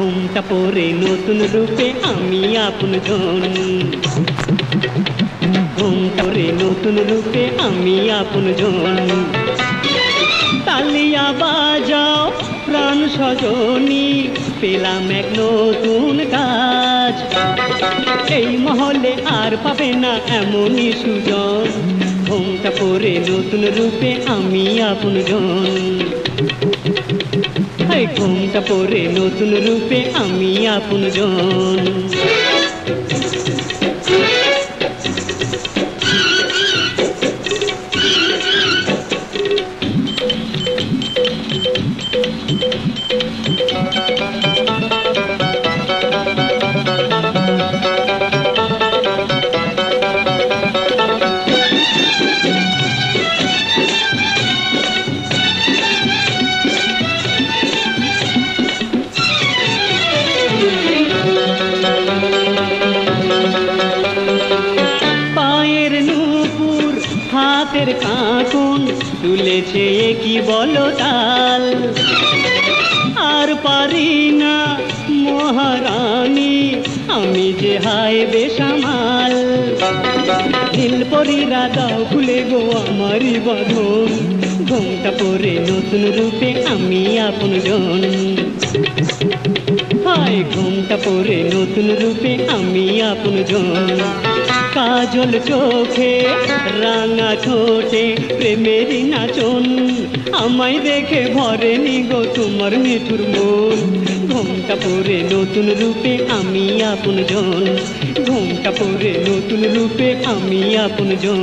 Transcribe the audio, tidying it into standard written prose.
ঘোমটা পরে নতুন রূপে আমি আপনজন, ঘোমটা পরে নতুন রূপে আমি আপনজন। তালিয়া বাজাও প্রাণ সজনী, পেলাম এক নতুন কাজ। এই মহলে আর পাবে না এমনই সুজন, ঘোমটা পরে নতুন রূপে আমি আপনজন। এই ঘোমটা পরে নতুন রূপে আমি আপনজন। হাতের কাঁকন তুলেছে কি বলো তাল, আর পারি না মহারানী আমি যে হায় বেসামাল। নীলপরীরা দাও খুলে গো আমারই বাঁধন, ঘোমটা পরে নতুন রূপে আমি আপনজন। হায় ঘোমটা পরে নতুন রূপে আমি আপনজন। কাজল চোখে রাঙা ঠোঁটে প্রেমেরই নাচন, আমায় দেখে ভরেনি গো তোমার নিঠুর মন। ঘোমটা পরে নতুন রূপে আমি আপনজন, ঘোমটা পরে নতুন রূপে আমি আপনজন।